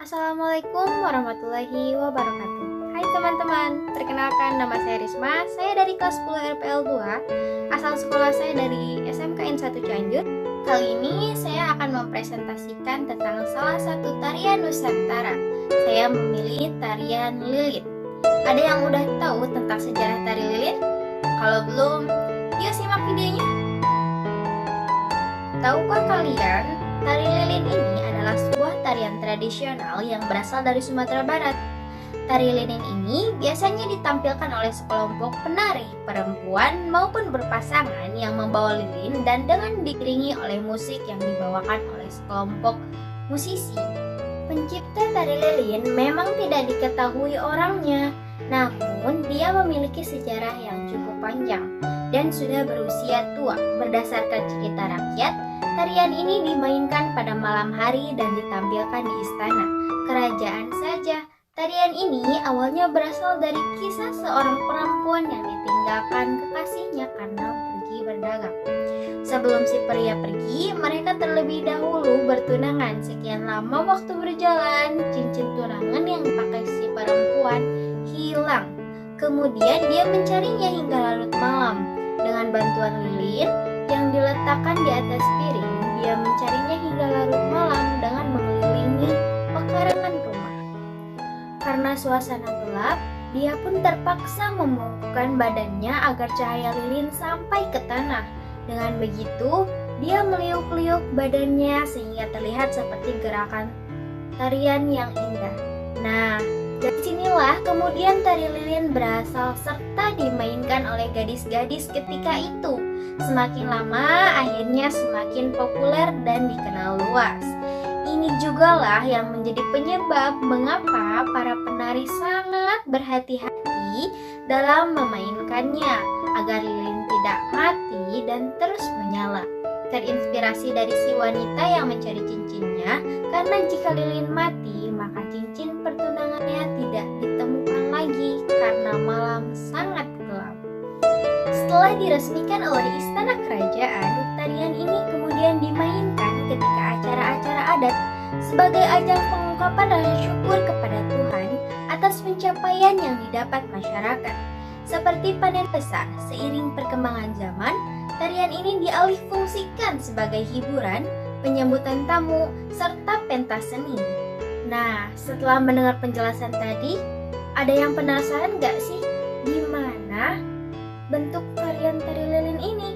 Assalamualaikum warahmatullahi wabarakatuh. Hai teman-teman, perkenalkan nama saya Risma. Saya dari kelas 10 RPL 2. Asal sekolah saya dari SMKN 1 Cianjur. Kali ini saya akan mempresentasikan tentang salah satu tarian Nusantara. Saya memilih tarian Lilin. Ada yang udah tahu tentang sejarah tari Lilin? Kalau belum, yuk simak videonya. Tahukah kalian, tari Lilin ini adalah sebuah tarian tradisional yang berasal dari Sumatera Barat. Tari Lilin ini biasanya ditampilkan oleh sekelompok penari perempuan maupun berpasangan yang membawa lilin dan dengan diiringi oleh musik yang dibawakan oleh sekelompok musisi. Pencipta tari Lilin memang tidak diketahui orangnya, namun dia memiliki sejarah yang cukup panjang dan sudah berusia tua. Berdasarkan cerita rakyat, tarian ini dimainkan pada malam hari dan ditampilkan di istana kerajaan saja. Tarian ini awalnya berasal dari kisah seorang perempuan yang ditinggalkan kekasihnya karena pergi berdagang. Sebelum si pria pergi, mereka terlebih dahulu bertunangan. Sekian lama waktu berjalan, cincin tunangan yang dipakai si perempuan hilang. Kemudian dia mencarinya hingga larut malam. Dengan bantuan lilin yang diletakkan di atas piring, dia mencarinya hingga larut malam dengan mengelilingi pekarangan rumah. Karena suasana gelap, dia pun terpaksa membungkukkan badannya agar cahaya lilin sampai ke tanah. Dengan begitu, dia meliuk-liuk badannya sehingga terlihat seperti gerakan tarian yang indah. Nah, dari sinilah kemudian tari Lilin berasal serta dimainkan oleh gadis-gadis ketika itu. Semakin lama, akhirnya semakin populer dan dikenal luas. Ini jugalah yang menjadi penyebab mengapa para penari sangat berhati-hati dalam memainkannya agar lilin tidak mati dan terus menyala. Terinspirasi dari si wanita yang mencari cincinnya, karena jika lilin mati, maka cincin pertunangannya tidak ditemukan lagi karena malam sangat gelap. Setelah diresmikan oleh istana kerajaan, tarian ini kemudian dimainkan ketika acara-acara adat sebagai ajang pengungkapan rasa syukur kepada Tuhan atas pencapaian yang didapat masyarakat. Seperti panen besar, seiring perkembangan zaman, tarian ini dialihfungsikan sebagai hiburan, penyambutan tamu, serta pentas seni. Nah, setelah mendengar penjelasan tadi, ada yang penasaran gak sih gimana bentuk tarian tari Lilin ini?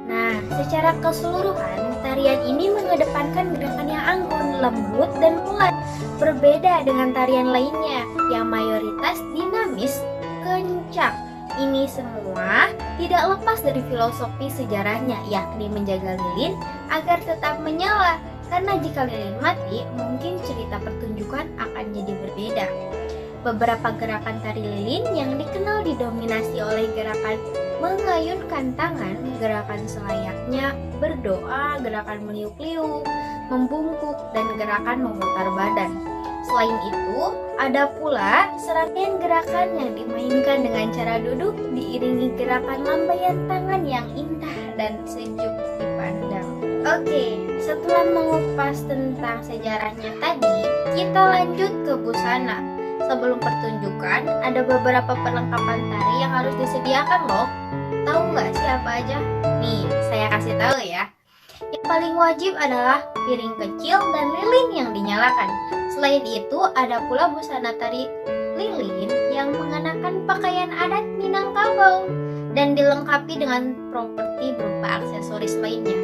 Nah, secara keseluruhan, tarian ini mengedepankan gerakan yang anggun, lembut, dan bulat. Berbeda dengan tarian lainnya yang mayoritas dinamis, kencang. Ini semua tidak lepas dari filosofi sejarahnya, yakni menjaga lilin agar tetap menyala. Karena jika lilin mati, mungkin cerita pertunjukan akan jadi berbeda. Beberapa gerakan tari lilin yang dikenal didominasi oleh gerakan mengayunkan tangan, gerakan selayaknya berdoa, gerakan meliuk-liuk, membungkuk, dan gerakan memutar badan. Selain itu, ada pula serangkaian gerakan yang dimainkan dengan cara duduk diiringi gerakan lambaian tangan yang indah dan sejuk dipandang. Oke, setelah mengupas tentang sejarahnya tadi, kita lanjut ke busana. Sebelum pertunjukan, ada beberapa perlengkapan tari yang harus disediakan loh. Tahu nggak sih apa aja? Nih, saya kasih tahu ya. Yang paling wajib adalah piring kecil dan lilin yang dinyalakan. Selain itu, ada pula busana tari lilin yang mengenakan pakaian adat Minangkabau dan dilengkapi dengan properti berupa aksesoris lainnya.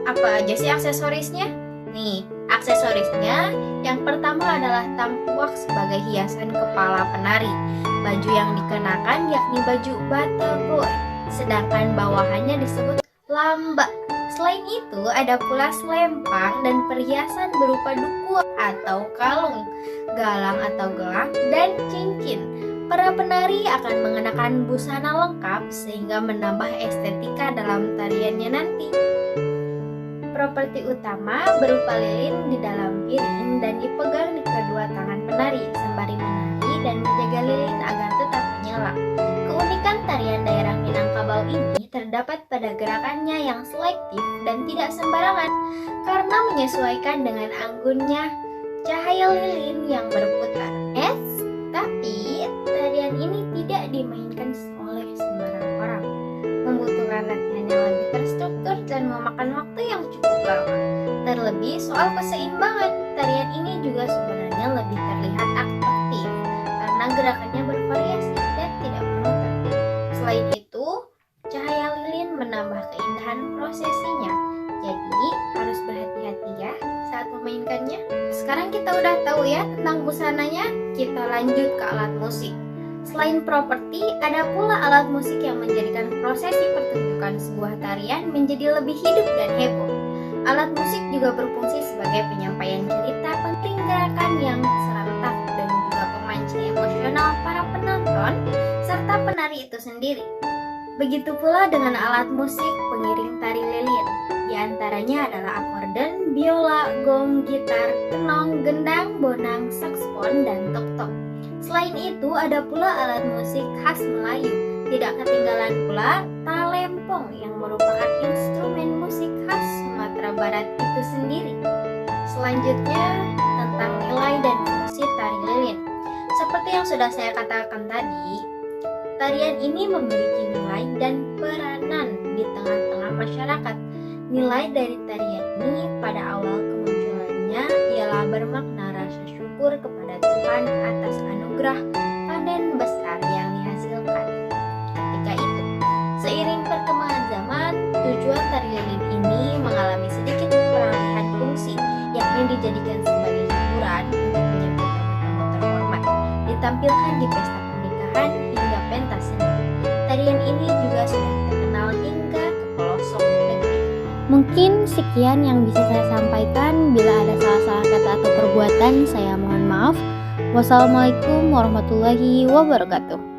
Apa aja sih aksesorisnya? Nih, aksesorisnya yang pertama adalah tampuak sebagai hiasan kepala penari. Baju yang dikenakan yakni baju batagor, sedangkan bawahannya disebut lamba. Selain itu, ada pula selempang dan perhiasan berupa duku atau kalung, galang atau gelang, dan cincin. Para penari akan mengenakan busana lengkap sehingga menambah estetika dalam tariannya nanti. Properti utama berupa lilin di dalam piring dan dipegang di kedua tangan penari sembari menari dan menjaga lilin agar tetap menyala. Keunikan tarian daerah Minangkabau ini terdapat pada gerakannya yang selektif dan tidak sembarangan karena menyesuaikan dengan anggunnya cahaya lilin yang berputar. Tapi tarian ini tidak dimainkan oleh sembarang orang. Membutuhkan latihan yang lebih terstruktur dan memakan waktu yang cukup lama. Terlebih soal keseimbangan, tarian ini juga sebenarnya lebih terlihat aktif karena gerakannya bervariasi dan tidak monoton. Selain itu, cahaya lilin menambah keindahan prosesinya. Jadi harus berhati-hati ya saat memainkannya. Sekarang kita udah tahu ya tentang busananya, kita lanjut ke alat musik. Selain properti, ada pula alat musik yang menjadikan prosesi pertunjukan sebuah tarian menjadi lebih hidup dan heboh. Alat musik juga berfungsi sebagai penyampaian cerita, penting gerakan yang serentak, dan juga pemancing emosional para penonton serta penari itu sendiri. Begitu pula dengan alat musik pengiring tari lilin. Di antaranya adalah akorden, biola, gong, gitar, kenong, gendang, bonang, saksofon, dan tok-tok. Selain itu, ada pula alat musik khas Melayu. Tidak ketinggalan pula talempong yang merupakan instrumen musik khas Sumatera Barat itu sendiri. Selanjutnya, tentang nilai dan fungsi tari lilin. Seperti yang sudah saya katakan tadi, tarian ini memiliki nilai dan peranan di tengah-tengah masyarakat. Nilai dari tarian ini pada awal kemunculannya ialah bermakna rasa syukur kepada Tuhan atas anugerah panen besar yang dihasilkan ketika itu. Seiring perkembangan zaman, tujuan tari lilin ini mengalami sedikit peralihan fungsi, yakni dijadikan sebagai hiburan untuk menyambut tamu-tamu terhormat, ditampilkan di pesta pernikahan hingga pentas seni. Tarian ini juga sudah terkenal hingga ke pelosok negeri. Mungkin sekian yang bisa saya sampaikan. Bila ada salah-salah kata atau perbuatan, saya mohon maaf. Wassalamualaikum warahmatullahi wabarakatuh.